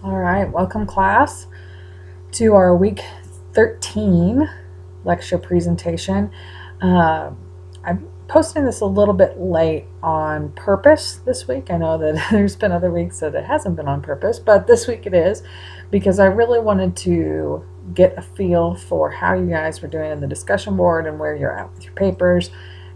All right, welcome class to our week 13 lecture presentation. I'm posting this a little bit late on purpose this week. I know that there's been other weeks that it hasn't been on purpose, but this week it is because I really wanted to get a feel for how you guys were doing in the discussion board and where you're at with your papers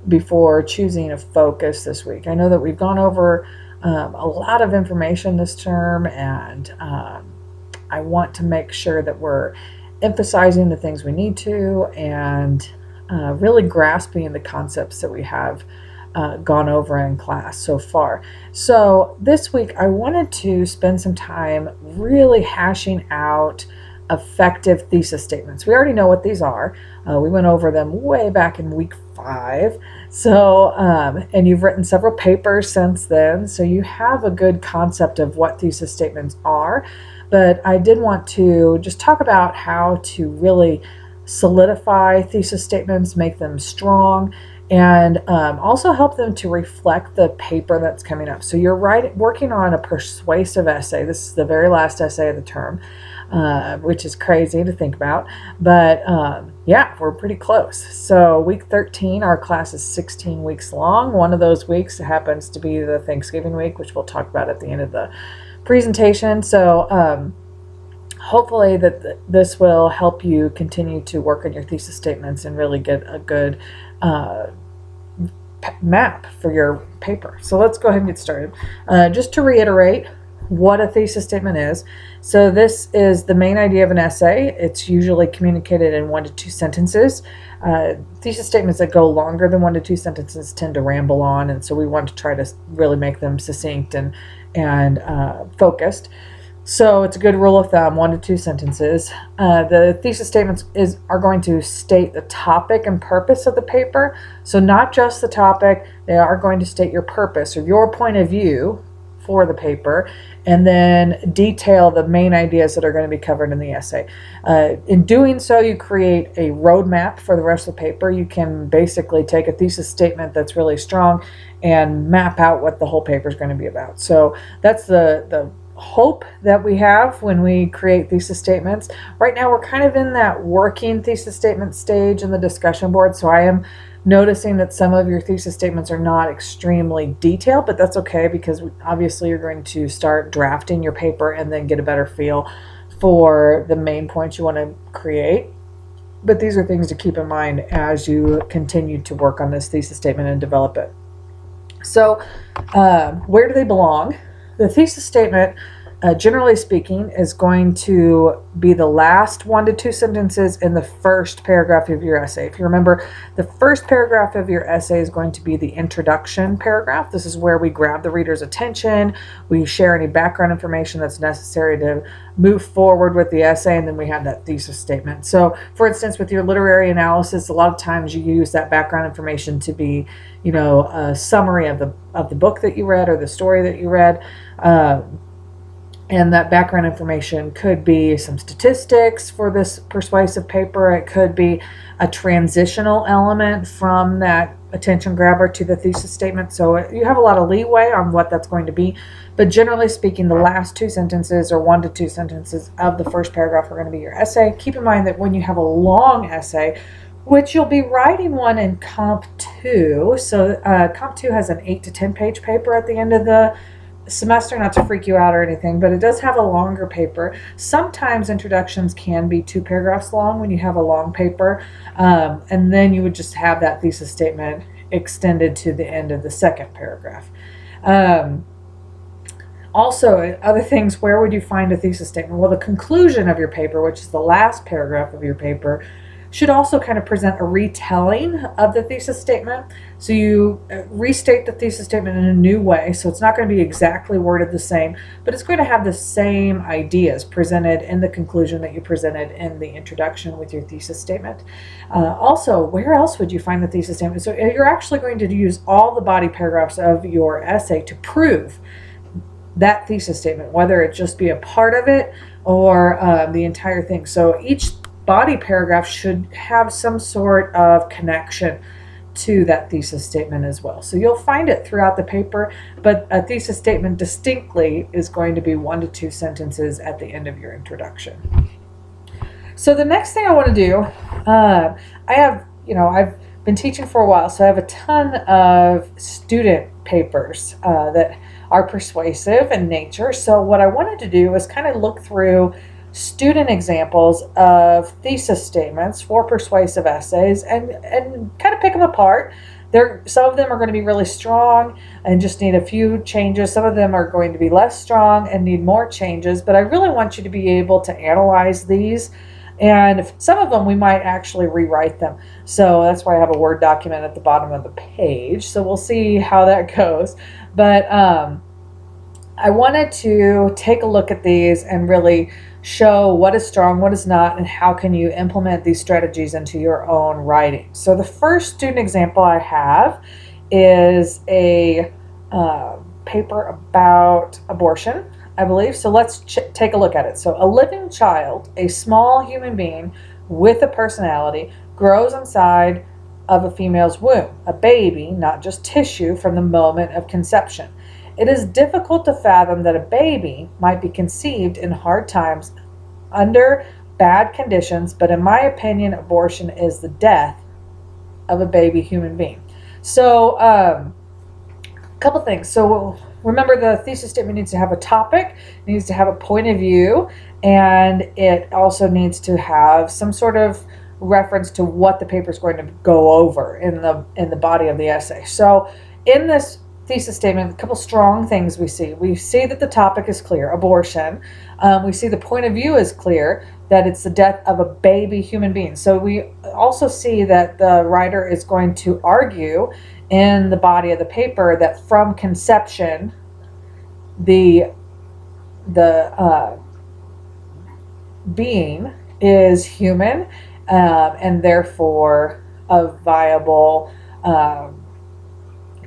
before choosing a focus this week. I know that we've gone over a lot of information this term, and I want to make sure that we're emphasizing the things we need to and really grasping the concepts that we have gone over in class so far. So this week I wanted to spend some time really hashing out effective thesis statements. We already know what these are. We went over them way back in week 5. So, and you've written several papers since then, so you have a good concept of what thesis statements are. But I did want to just talk about how to really solidify thesis statements, make them strong, and also help them to reflect the paper that's coming up. So you're working on a persuasive essay. This is the very last essay of the term, which is crazy to think about. But yeah, we're pretty close. So week 13, our class is 16 weeks long. One of those weeks happens to be the Thanksgiving week, which we'll talk about at the end of the presentation. So hopefully that this will help you continue to work on your thesis statements and really get a good map for your paper. So let's go ahead and get started. Just to reiterate what a thesis statement is. So this is the main idea of an essay. It's usually communicated in 1 to 2 sentences. Thesis statements that go longer than 1 to 2 sentences tend to ramble on, and so we want to try to really make them succinct and focused. So it's a good rule of thumb, 1 to 2 sentences. The thesis statements are going to state the topic and purpose of the paper. So not just the topic, they are going to state your purpose or your point of view for the paper, and then detail the main ideas that are going to be covered in the essay. In doing so, you create a roadmap for the rest of the paper. You can basically take a thesis statement that's really strong and map out what the whole paper is going to be about. So that's the hope that we have when we create thesis statements. Right now we're kind of in that working thesis statement stage in the discussion board, so I am noticing that some of your thesis statements are not extremely detailed, but that's okay because obviously you're going to start drafting your paper and then get a better feel for the main points you want to create. But these are things to keep in mind as you continue to work on this thesis statement and develop it. So where do they belong? The thesis statement, generally speaking, is going to be the last 1 to 2 sentences in the first paragraph of your essay. If you remember, the first paragraph of your essay is going to be the introduction paragraph. This is where we grab the reader's attention, we share any background information that's necessary to move forward with the essay, and then we have that thesis statement. So, for instance, with your literary analysis, a lot of times you use that background information to be, a summary of the book that you read or the story that you read. And that background information could be some statistics for this persuasive paper. It could be a transitional element from that attention grabber to the thesis statement. So you have a lot of leeway on what that's going to be. But generally speaking, the last 2 sentences or 1 to 2 sentences of the first paragraph are going to be your essay. Keep in mind that when you have a long essay, which you'll be writing one in Comp 2. So Comp 2 has an 8 to 10 page paper at the end of the semester, not to freak you out or anything, but it does have a longer paper. Sometimes introductions can be 2 paragraphs long when you have a long paper, and then you would just have that thesis statement extended to the end of the second paragraph. Also, other things, where would you find a thesis statement? Well, the conclusion of your paper, which is the last paragraph of your paper, should also kind of present a retelling of the thesis statement. So you restate the thesis statement in a new way. So it's not going to be exactly worded the same, but it's going to have the same ideas presented in the conclusion that you presented in the introduction with your thesis statement. Also, where else would you find the thesis statement? So you're actually going to use all the body paragraphs of your essay to prove that thesis statement, whether it just be a part of it or the entire thing. So each body paragraph should have some sort of connection to that thesis statement as well. So you'll find it throughout the paper, but a thesis statement distinctly is going to be 1 to 2 sentences at the end of your introduction. So the next thing I want to do, I've been teaching for a while, so I have a ton of student papers that are persuasive in nature. So what I wanted to do is kind of look through student examples of thesis statements for persuasive essays and kind of pick them apart. Some of them are going to be really strong and just need a few changes. Some of them are going to be less strong and need more changes, but I really want you to be able to analyze these. And some of them we might actually rewrite them. So that's why I have a Word document at the bottom of the page. So we'll see how that goes. But I wanted to take a look at these and really show what is strong, what is not, and how can you implement these strategies into your own writing. So the first student example I have is a paper about abortion, I believe. So let's take a look at it. So a living child, a small human being with a personality, grows inside of a female's womb, a baby, not just tissue, from the moment of conception. It is difficult to fathom that a baby might be conceived in hard times under bad conditions, but in my opinion, abortion is the death of a baby human being. So a couple things. So remember, the thesis statement needs to have a topic, it needs to have a point of view, and it also needs to have some sort of reference to what the paper is going to go over in the body of the essay. So in this thesis statement, a couple strong things we see. We see that the topic is clear, abortion. We see the point of view is clear, that it's the death of a baby human being. So we also see that the writer is going to argue in the body of the paper that from conception, the being is human and therefore a viable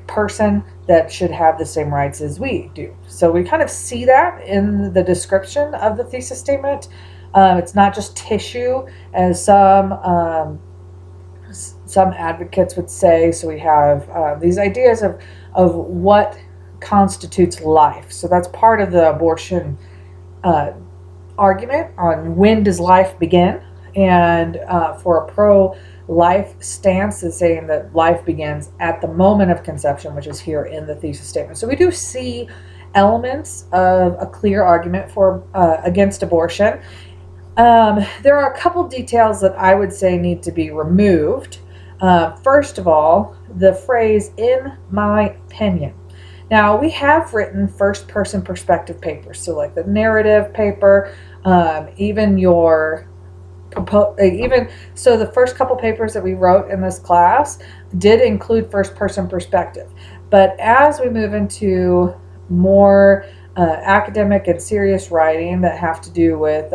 person that should have the same rights as we do. So we kind of see that in the description of the thesis statement. It's not just tissue, as some advocates would say. So we have these ideas of what constitutes life. So that's part of the abortion argument on when does life begin. And for a pro-life stance is saying that life begins at the moment of conception, which is here in the thesis statement. So we do see elements of a clear argument for against abortion. There are a couple details that I would say need to be removed. First of all, the phrase "in my opinion." Now, we have written first-person perspective papers, so like the narrative paper, even the first couple papers that we wrote in this class did include first-person perspective. But as we move into more academic and serious writing that have to do with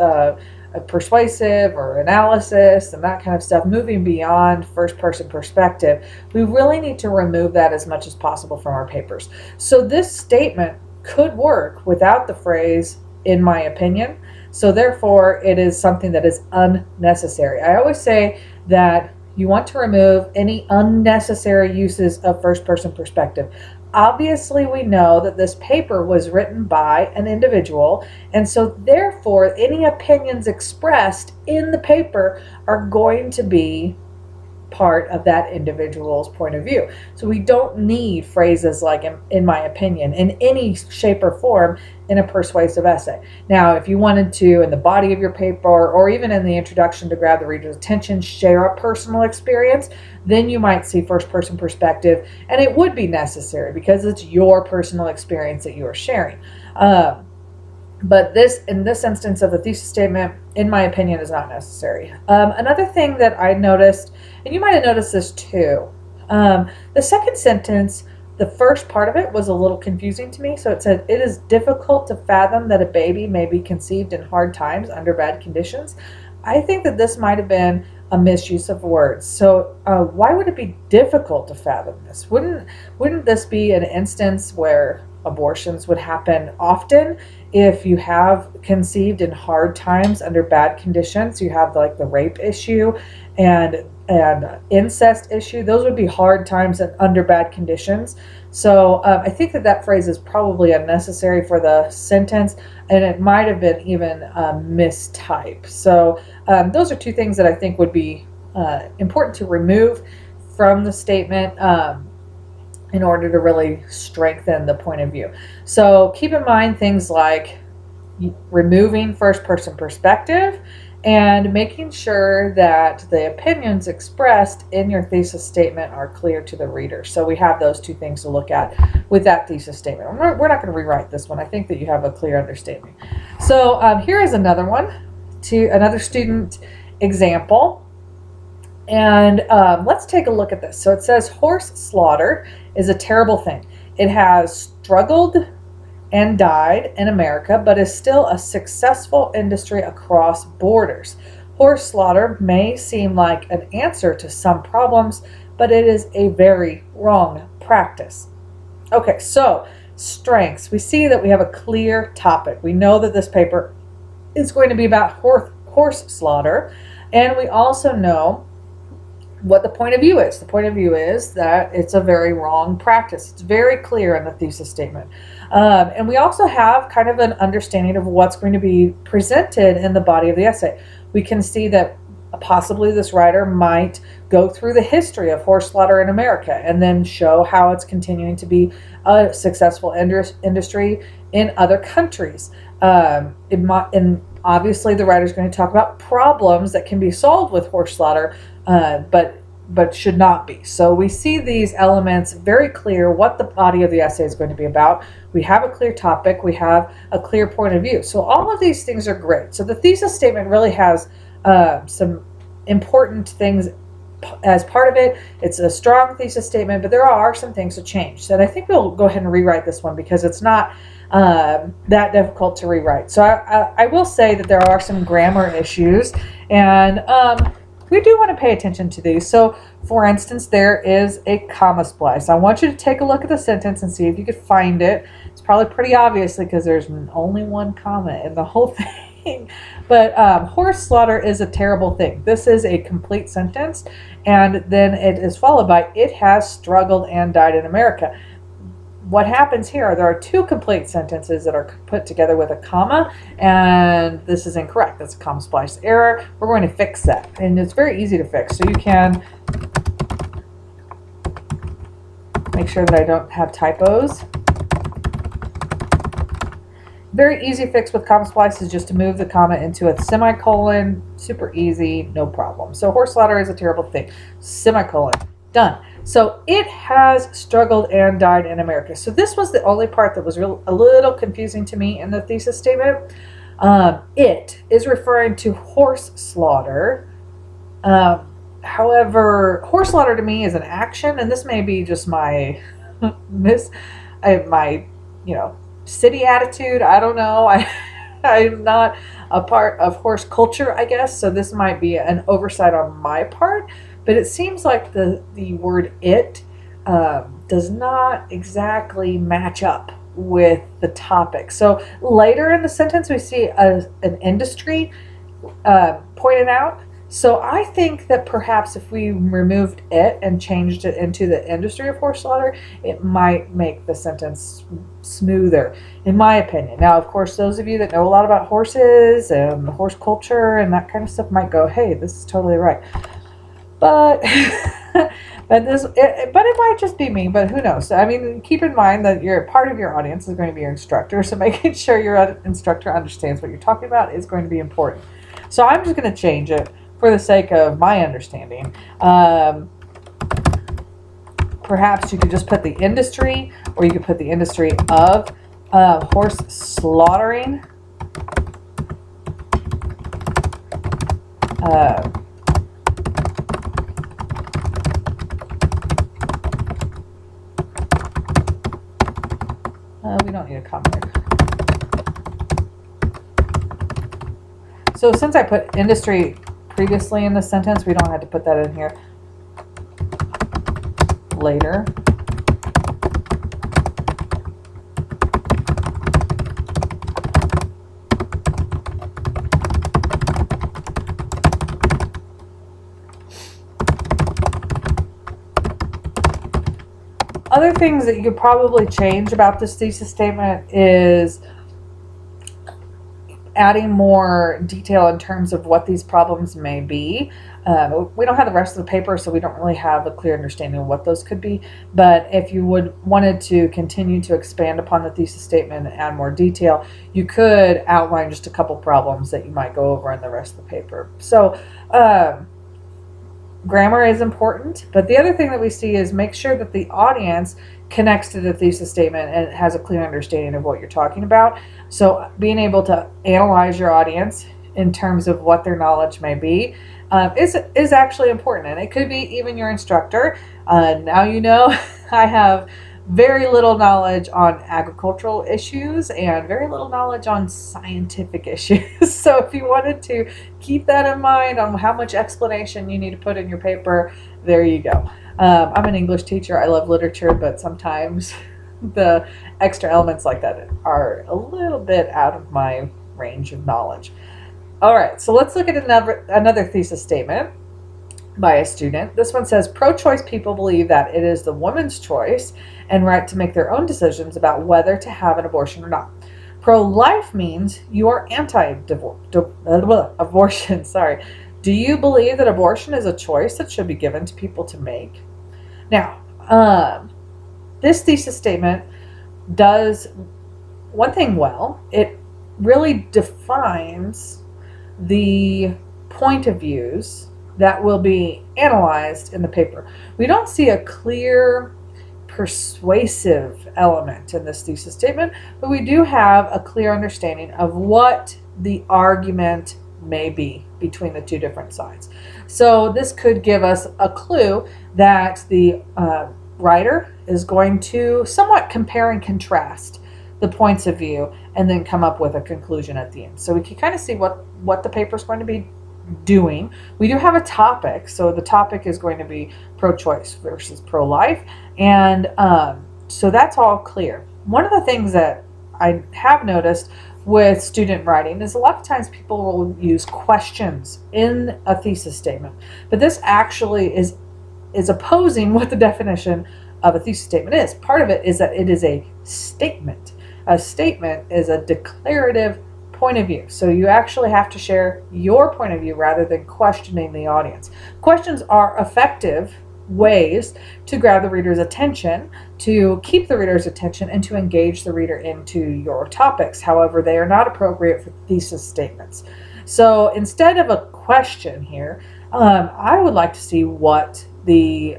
persuasive or analysis and that kind of stuff, moving beyond first-person perspective, we really need to remove that as much as possible from our papers. So this statement could work without the phrase "in my opinion." So therefore, it is something that is unnecessary. I always say that you want to remove any unnecessary uses of first-person perspective. Obviously, we know that this paper was written by an individual, and so therefore, any opinions expressed in the paper are going to be part of that individual's point of view. So we don't need phrases like "in my opinion" in any shape or form in a persuasive essay. Now, if you wanted to, in the body of your paper or even in the introduction to grab the reader's attention, share a personal experience, then you might see first-person perspective, and it would be necessary because it's your personal experience that you are sharing. But in this instance of the thesis statement, in my opinion, is not necessary. Another thing that I noticed, and you might have noticed this too, the second sentence, the first part of it was a little confusing to me. So it said, "It is difficult to fathom that a baby may be conceived in hard times under bad conditions." I think that this might have been a misuse of words. So why would it be difficult to fathom this? Wouldn't this be an instance where abortions would happen often if you have conceived in hard times under bad conditions, you have like the rape issue and incest issue. Those would be hard times and under bad conditions. So I think that phrase is probably unnecessary for the sentence, and it might have been even a mistype. So those are two things that I think would be important to remove from the statement in order to really strengthen the point of view. So keep in mind things like removing first person perspective and making sure that the opinions expressed in your thesis statement are clear to the reader. So we have those two things to look at with that thesis statement. We're not going to rewrite this one. I think that you have a clear understanding. So here is another one, to another student example. And let's take a look at this. So it says horse slaughter is a terrible thing. It has struggled and died in America, but is still a successful industry across borders. Horse slaughter may seem like an answer to some problems, but it is a very wrong practice. Okay, so strengths. We see that we have a clear topic. We know that this paper is going to be about horse slaughter, and we also know what the point of view is. The point of view is that it's a very wrong practice. It's very clear in the thesis statement. And we also have kind of an understanding of what's going to be presented in the body of the essay. We can see that possibly this writer might go through the history of horse slaughter in America and then show how it's continuing to be a successful industry in other countries. And obviously the writer is going to talk about problems that can be solved with horse slaughter, but should not be. So we see these elements very clear what the body of the essay is going to be about. We have a clear topic. We have a clear point of view. So all of these things are great. So the thesis statement really has some important things as part of it. It's a strong thesis statement, but there are some things to change. So I think we'll go ahead and rewrite this one because it's not that difficult to rewrite. So I will say that there are some grammar issues, and we do want to pay attention to these. So for instance, there is a comma splice. I want you to take a look at the sentence and see if you could find it. It's probably pretty obvious because there's only one comma in the whole thing. But horse slaughter is a terrible thing. This is a complete sentence, and then it is followed by it has struggled and died in America. What happens here, there are two complete sentences that are put together with a comma, and this is incorrect. That's a comma splice error. We're going to fix that, and it's very easy to fix. So you can make sure that I don't have typos. Very easy fix with comma splice is just to move the comma into a semicolon. Super easy, no problem. So horse slaughter is a terrible thing. Semicolon, done. So it has struggled and died in America. So this was the only part that was a little confusing to me in the thesis statement. It is referring to horse slaughter. However, horse slaughter to me is an action, and this may be just my my city attitude. I don't know. I'm not a part of horse culture, I guess. So this might be an oversight on my part. But it seems like the word it does not exactly match up with the topic. So later in the sentence, we see an industry pointed out. So I think that perhaps if we removed it and changed it into the industry of horse slaughter, it might make the sentence smoother, in my opinion. Now, of course, those of you that know a lot about horses and horse culture and that kind of stuff might go, hey, this is totally right. But it might just be me, but who knows? I mean, keep in mind that part of your audience is going to be your instructor, so making sure your instructor understands what you're talking about is going to be important. So I'm just going to change it for the sake of my understanding. Perhaps you could just put the industry, or you could put the industry of horse slaughtering. We don't need a comma there. So since I put industry previously in the sentence, we don't have to put that in here later. things that you could probably change about this thesis statement is adding more detail in terms of what these problems may be. We don't have the rest of the paper, so we don't really have a clear understanding of what those could be. But if you wanted to continue to expand upon the thesis statement and add more detail, you could outline just a couple problems that you might go over in the rest of the paper. So grammar is important, but the other thing that we see is make sure that the audience connects to the thesis statement and has a clear understanding of what you're talking about. So being able to analyze your audience in terms of what their knowledge may be is actually important. And it could be even your instructor. Now you know I have very little knowledge on agricultural issues and very little knowledge on scientific issues. So if you wanted to keep that in mind on how much explanation you need to put in your paper, there you go. I'm an English teacher. I love literature, but sometimes the extra elements like that are a little bit out of my range of knowledge. All right, so let's look at another thesis statement by a student. This one says, pro-choice people believe that it is the woman's choice and right to make their own decisions about whether to have an abortion or not. Pro-life means you are anti-abortion. Sorry. Do you believe that abortion is a choice that should be given to people to make? Now, this thesis statement does one thing well. It really defines the point of views that will be analyzed in the paper. We don't see a clear, persuasive element in this thesis statement, but we do have a clear understanding of what the argument may be between the two different sides. So this could give us a clue that the writer is going to somewhat compare and contrast the points of view and then come up with a conclusion at the end. So we can kind of see what the paper is going to be doing. We do have a topic, so the topic is going to be pro-choice versus pro-life, and so that's all clear. One of the things that I have noticed with student writing is a lot of times people will use questions in a thesis statement, but this actually is opposing what the definition of a thesis statement is. Part of it is that it is a statement. A statement is a declarative point of view. So you actually have to share your point of view rather than questioning the audience. Questions are effective ways to grab the reader's attention, to keep the reader's attention, and to engage the reader into your topics. However, they are not appropriate for thesis statements. So instead of a question here, I would like to see what the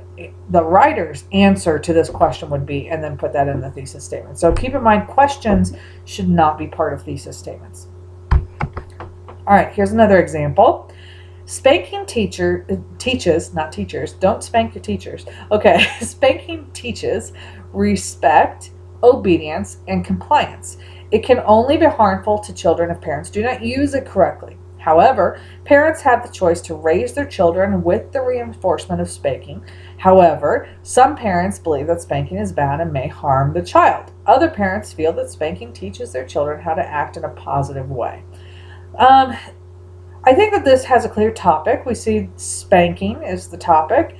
writer's answer to this question would be, and then put that in the thesis statement. So keep in mind, questions should not be part of thesis statements. All right, here's another example. Spanking teaches, not teachers, don't spank your teachers. Okay, spanking teaches respect, obedience, and compliance. It can only be harmful to children if parents do not use it correctly. However, parents have the choice to raise their children with the reinforcement of spanking. However, some parents believe that spanking is bad and may harm the child. Other parents feel that spanking teaches their children how to act in a positive way. I think that this has a clear topic. We see spanking is the topic.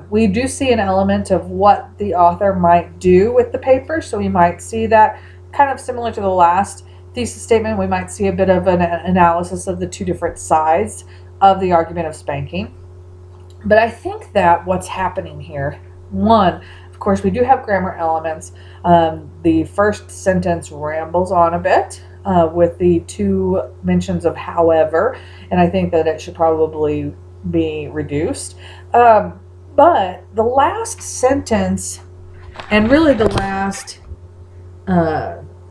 We do see an element of what the author might do with the paper. So we might see that kind of similar to the last thesis statement. We might see a bit of an analysis of the two different sides of the argument of spanking. But I think that what's happening here, one, of course, we do have grammar elements. The first sentence rambles on a bit with the two mentions of however, and I think that it should probably be reduced. But the last sentence, and really the last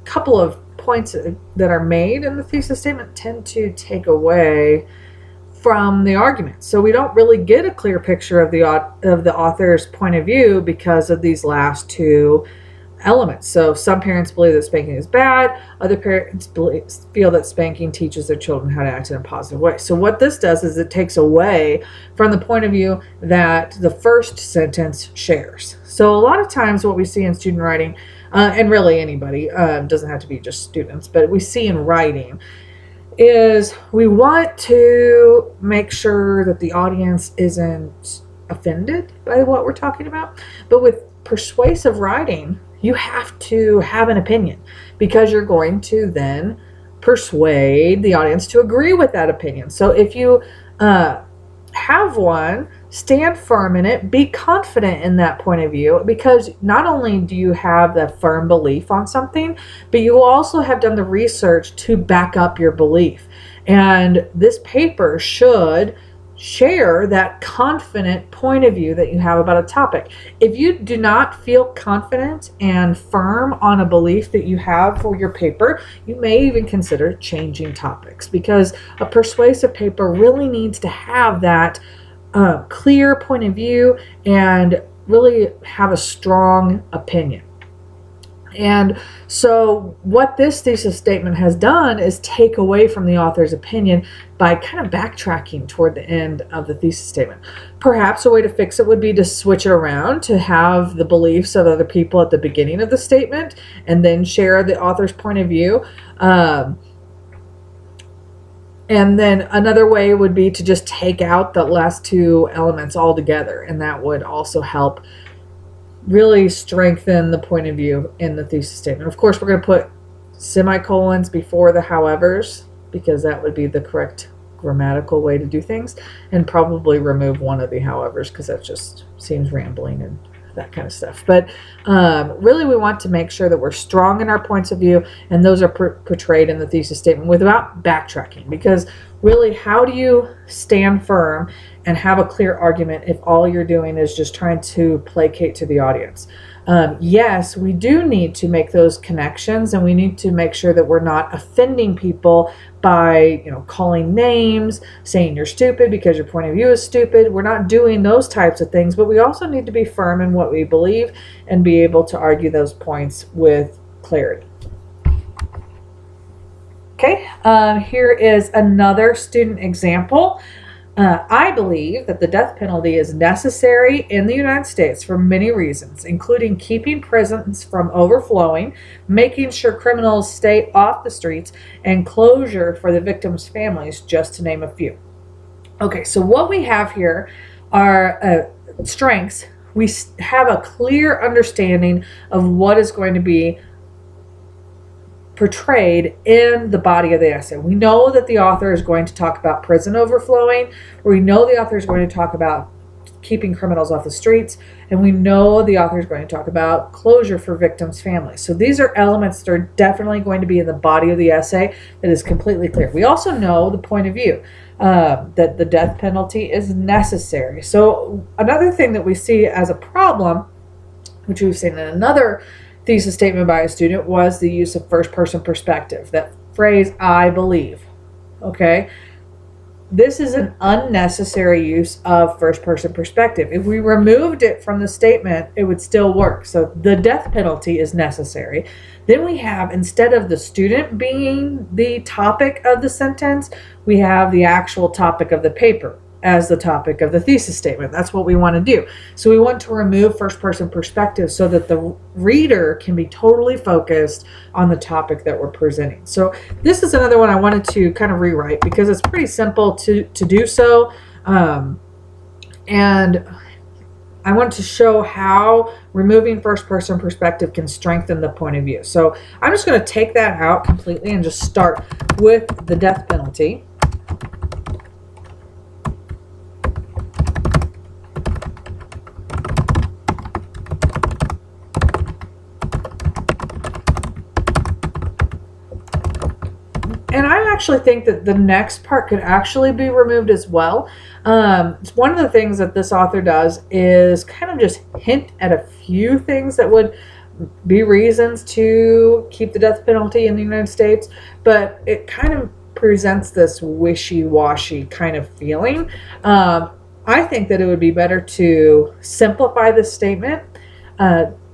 couple of points that are made in the thesis statement, tend to take away from the argument. So we don't really get a clear picture of the author's point of view because of these last two elements. So some parents believe that spanking is bad. Other parents feel that spanking teaches their children how to act in a positive way. So what this does is it takes away from the point of view that the first sentence shares. So a lot of times what we see in student writing, and really anybody, doesn't have to be just students, but we see in writing, is we want to make sure that the audience isn't offended by what we're talking about. But with persuasive writing, you have to have an opinion, because you're going to then persuade the audience to agree with that opinion. So if you have one, stand firm in it, be confident in that point of view, because not only do you have the firm belief on something, but you also have done the research to back up your belief. And this paper should share that confident point of view that you have about a topic. If you do not feel confident and firm on a belief that you have for your paper, you may even consider changing topics, because a persuasive paper really needs to have that clear point of view and really have a strong opinion. And so what this thesis statement has done is take away from the author's opinion by kind of backtracking toward the end of the thesis statement. Perhaps a way to fix it would be to switch it around, to have the beliefs of other people at the beginning of the statement and then share the author's point of view. And then another way would be to just take out the last two elements altogether, and that would also help really strengthen the point of view in the thesis statement. Of course, we're going to put semicolons before the howevers, because that would be the correct grammatical way to do things, and probably remove one of the howevers, because that just seems rambling and that kind of stuff. But really we want to make sure that we're strong in our points of view, and those are portrayed in the thesis statement without backtracking, because really, how do you stand firm and have a clear argument if all you're doing is just trying to placate to the audience? Yes, we do need to make those connections, and we need to make sure that we're not offending people by, calling names, saying you're stupid because your point of view is stupid. We're not doing those types of things, but we also need to be firm in what we believe and be able to argue those points with clarity. Okay, here is another student example. I believe that the death penalty is necessary in the United States for many reasons, including keeping prisons from overflowing, making sure criminals stay off the streets, and closure for the victims' families, just to name a few. Okay, so what we have here are strengths. We have a clear understanding of what is going to be portrayed in the body of the essay. We know that the author is going to talk about prison overflowing. We know the author is going to talk about keeping criminals off the streets, and we know the author is going to talk about closure for victims' families. So these are elements that are definitely going to be in the body of the essay that is completely clear. We also know the point of view, that the death penalty is necessary. So another thing that we see as a problem, which we've seen in another thesis statement by a student, was the use of first-person perspective. That phrase, I believe. Okay? This is an unnecessary use of first-person perspective. If we removed it from the statement, it would still work. So the death penalty is necessary. Then we have, instead of the student being the topic of the sentence, we have the actual topic of the paper as the topic of the thesis statement. That's what we want to do. So we want to remove first-person perspective so that the reader can be totally focused on the topic that we're presenting. So this is another one I wanted to kind of rewrite, because it's pretty simple to do so. And I want to show how removing first-person perspective can strengthen the point of view. So I'm just going to take that out completely and just start with the death penalty. And I actually think that the next part could actually be removed as well. One of the things that this author does is kind of just hint at a few things that would be reasons to keep the death penalty in the United States, but it kind of presents this wishy-washy kind of feeling. I think that it would be better to simplify this statement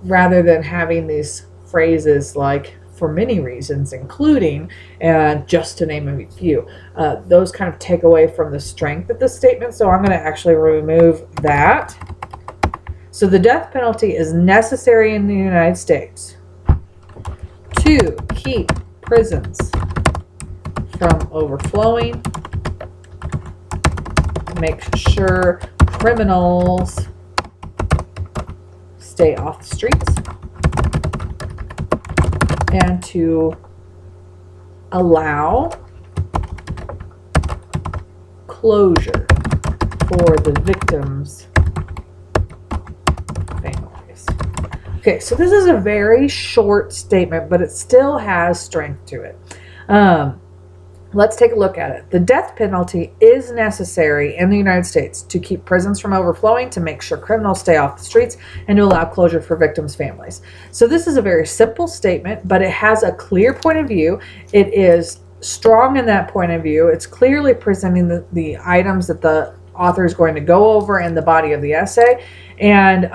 rather than having these phrases like, for many reasons, including, and just to name a few. Those kind of take away from the strength of the statement, so I'm going to actually remove that. So the death penalty is necessary in the United States to keep prisons from overflowing, to make sure criminals stay off the streets and to allow closure for the victims' families. Okay, so this is a very short statement, but it still has strength to it. Let's take a look at it. The death penalty is necessary in the United States to keep prisons from overflowing, to make sure criminals stay off the streets, and to allow closure for victims' families. So this is a very simple statement, but it has a clear point of view. It is strong in that point of view. It's clearly presenting the items that the author is going to go over in the body of the essay, and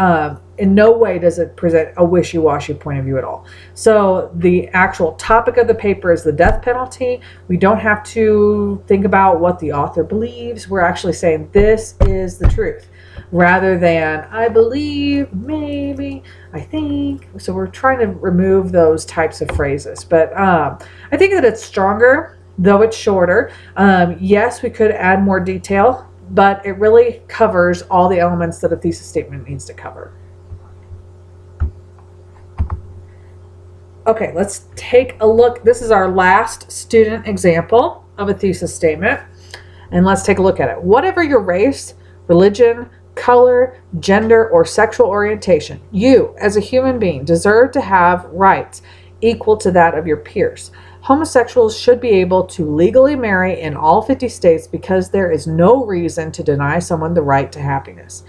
in no way does it present a wishy-washy point of view at all. So the actual topic of the paper is the death penalty. We don't have to think about what the author believes. We're actually saying this is the truth, rather than I believe, maybe, I think. So we're trying to remove those types of phrases. But I think that it's stronger, though it's shorter. Yes, we could add more detail, but it really covers all the elements that a thesis statement needs to cover. Okay, let's take a look. This is our last student example of a thesis statement, and let's take a look at it. Whatever your race, religion, color, gender, or sexual orientation, you, as a human being, deserve to have rights equal to that of your peers. Homosexuals should be able to legally marry in all 50 states because there is no reason to deny someone the right to happiness.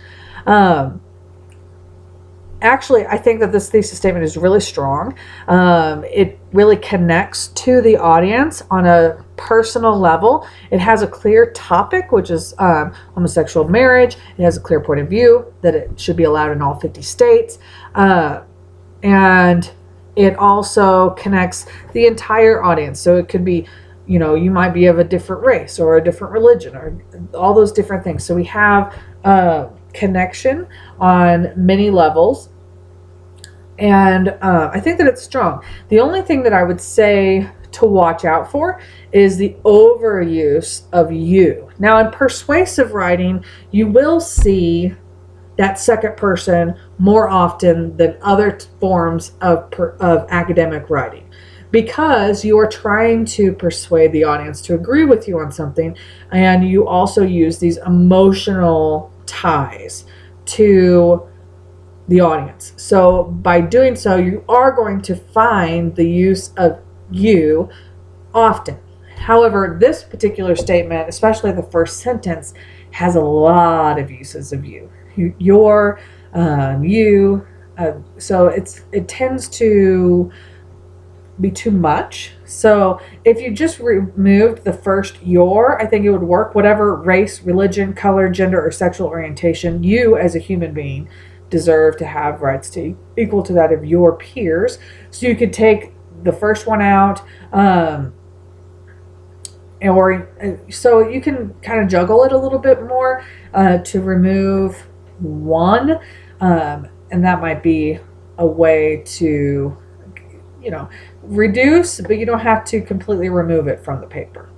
Actually, I think that this thesis statement is really strong. It really connects to the audience on a personal level. It has a clear topic, which is homosexual marriage. It has a clear point of view that it should be allowed in all 50 states. And it also connects the entire audience. So it could be, you know, you might be of a different race or a different religion or all those different things. So we have a connection on many levels. And I think that it's strong. The only thing that I would say to watch out for is the overuse of you. Now, in persuasive writing, you will see that second person more often than other forms of academic writing, because you are trying to persuade the audience to agree with you on something, and you also use these emotional ties to the audience. So by doing so, you are going to find the use of you often. However, this particular statement, especially the first sentence, has a lot of uses of you. Your, you. So it tends to be too much. So if you just removed the first your, I think it would work. Whatever race, religion, color, gender, or sexual orientation, you as a human being deserve to have rights to equal to that of your peers. So you could take the first one out, so you can kind of juggle it a little bit more to remove one, and that might be a way to, you know, reduce, but you don't have to completely remove it from the paper.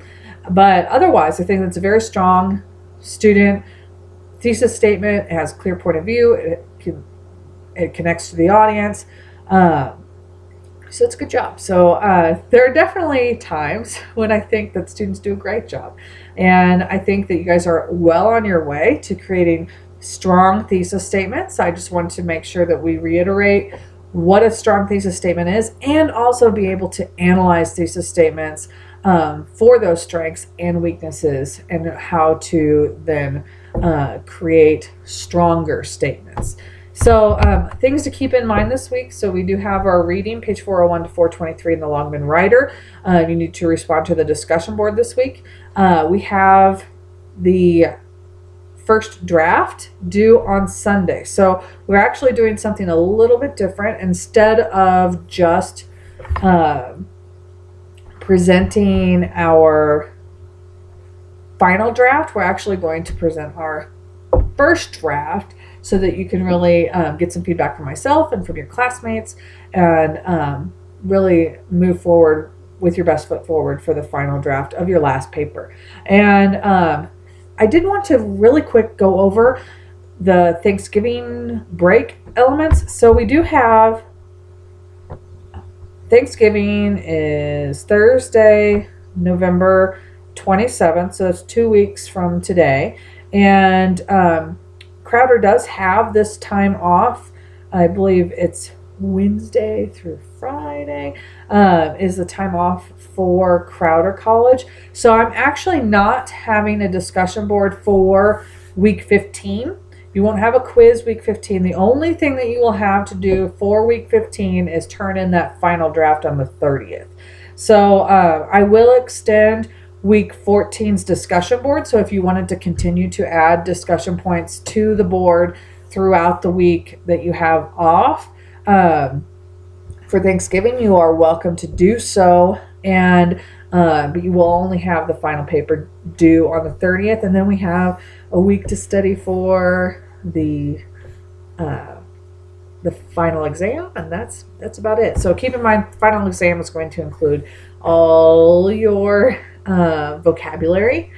But otherwise, I think that's a very strong student thesis statement. It has a clear point of view. It connects to the audience. So it's a good job. So there are definitely times when I think that students do a great job. And I think that you guys are well on your way to creating strong thesis statements. I just wanted to make sure that we reiterate what a strong thesis statement is, and also be able to analyze thesis statements for those strengths and weaknesses, and how to then create stronger statements. So things to keep in mind this week. So we do have our reading, page 401 to 423 in the Longman Writer. You need to respond to the discussion board this week. We have the first draft due on Sunday. So we're actually doing something a little bit different. Instead of just presenting our final draft, we're actually going to present our first draft, so that you can really get some feedback from myself and from your classmates, and really move forward with your best foot forward for the final draft of your last paper. And I did want to really quick go over the Thanksgiving break elements. So we do have Thanksgiving is Thursday, November 27th. So it's 2 weeks from today. And Crowder does have this time off. I believe it's Wednesday through Friday is the time off for Crowder College. So I'm actually not having a discussion board for week 15. You won't have a quiz week 15. The only thing that you will have to do for week 15 is turn in that final draft on the 30th. So I will extend week 14's discussion board. So if you wanted to continue to add discussion points to the board throughout the week that you have off for Thanksgiving, you are welcome to do so. And but you will only have the final paper due on the 30th, and then we have a week to study for the final exam, and that's about it. So keep in mind, final exam is going to include all your vocabulary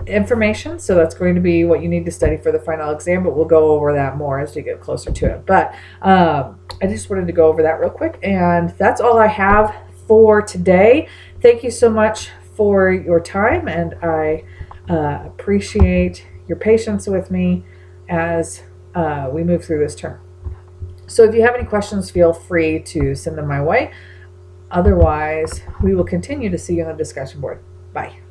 information. So that's going to be what you need to study for the final exam, but we'll go over that more as we get closer to it. But I just wanted to go over that real quick, and that's all I have for today. Thank you so much for your time, and I appreciate your patience with me as we move through this term. So if you have any questions, feel free to send them my way. Otherwise, we will continue to see you on the discussion board. Bye.